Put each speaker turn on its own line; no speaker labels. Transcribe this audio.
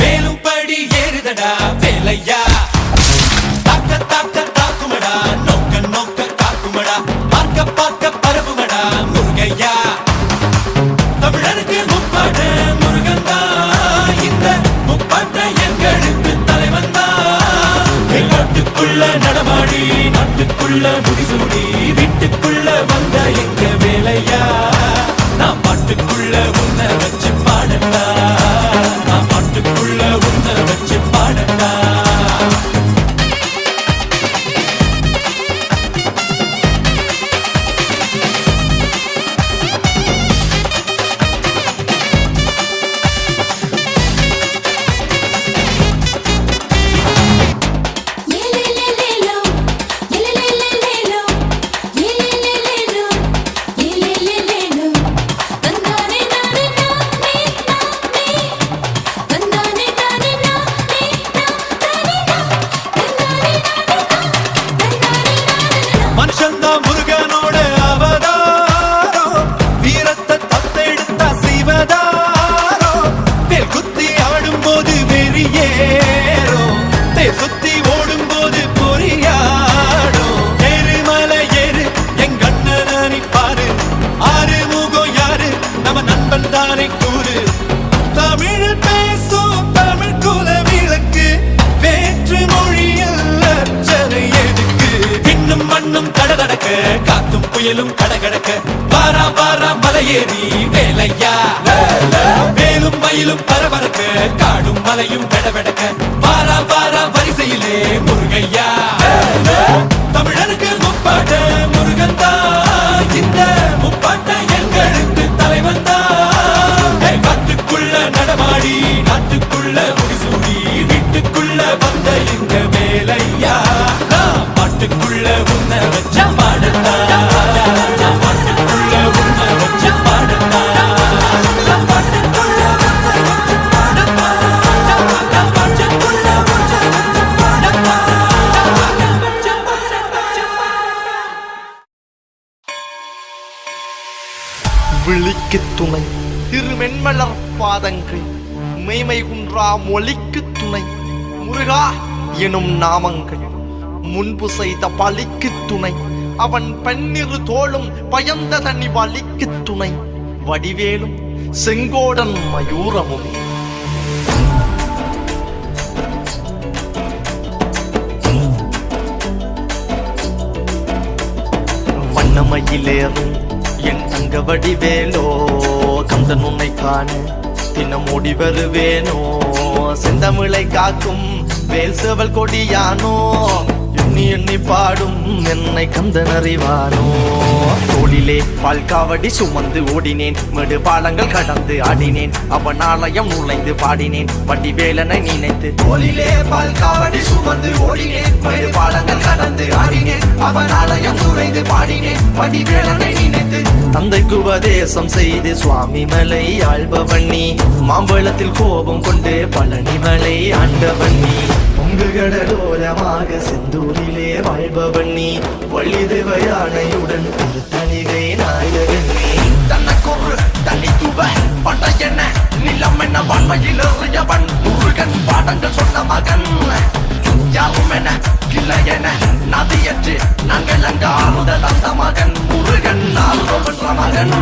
மேலும் படி ஏறுதடா வேலையா தாக்க தாக்க தாக்குமடா நோக்க நோக்க காக்குமடா பார்க்க பார்க்க பரவுமடா முருகையா தமிழருக்கு முப்பாட்ட முருகந்தா இந்த முப்பாட்ட எங்களுக்கு தலைவந்தா நாட்டுக்குள்ள நடமாடி நாட்டுக்குள்ள முடிசூடி வீட்டுக்குள்ள வந்த எங்க வேலையா நான் பாட்டுக்குள்ள உன்னை வச்சு பாடட்டா நான் பாட்டுக்குள்ள உன்னை வச்சு பாடட்டா காத்தும் புயலும் கடகடக்க வாரா வாரா மலையேறி வேலையா வேலும் மயிலும் பரபரக்க காடும் மலையும் வெடவெடக்க வாரா வாரா வரிசையிலே முருகையா தமிழருக்கு முப்பாட்ட முருகந்தா இந்த முப்பாட்ட எங்களுக்கு தலைவந்தா காட்டுக்குள்ள நடமாடி நாட்டுக்குள்ள முடிசூடி வீட்டுக்குள்ள வந்த எங்க வேலையா பாட்டுக்குள்ள உன்னை வச்ச பாடட்டா பாட்டுக்குள்ள உன்னை வச்ச பாடட்டா பாட்டுக்குள்ள உன்னை வச்ச பாடட்டா பாட்டுக்குள்ள உன்னை வச்ச பாடட்டா
விழிக்கு துணை திருமென்மலர் பாதங்கள் மெய்மை குன்றா மொழிக்கு துணை முருகா எனும் நாமங்கள் முன்பு செய்த பலிக்கு துணை அவன் பன்னிரு தோளும் பயந்த தனி வலிக்கு துணை வடிவேலும் செங்கோடன் மயூரமும் வண்ணமயிலேறும் என் தங்க வடிவேலோ கந்தன் உன்னை காண தினம் ஓடி வருவேனோ செந்தமிழை காக்கும் வேல் சேவல் கொடியானோ எண்ணி எண்ணி பாடும் என்னை கந்தன் அறிவானோ தோளிலே பால்காவடி சுமந்து ஓடினேன் மேடு பாலங்கள் கடந்து ஆடினேன் அவன் ஆலயம் நுழைந்து பாடினேன் வடிவேலனை நினைத்து தோளிலே பால்காவடி சுமந்து ஓடினேன் மேடு பாலங்கள் கடந்து ஆடினேன் அவன் ஆலயம் நுழைந்து பாடினேன் வடிவேலனை நினைத்து தந்தைக்கு உபதேசம் செய்து சுவாமி மலை ஆள்பவன் நீ மாம்பழத்தில் கோபம் கொண்டு பழனி மலை ஆண்டவன் நீ பொங்கு கடலோரமாக செந்தூரிலே வாழ்பவன் நீ வள்ளி தேவயானையுடன் திருத்தணிகை நாயகன் நீ தனக்கொரு தனித்துவ படையென நிலம் என்ன வன்மையில் எறியவன் முருகன் பாடங்கள் சொன்ன மகன் யாரும் என கிளை என நதியற்று நாங்கள் அங்கு ஆறுதல் அந்த மகன் முருகன் ஆர்வம் என்ற மகன்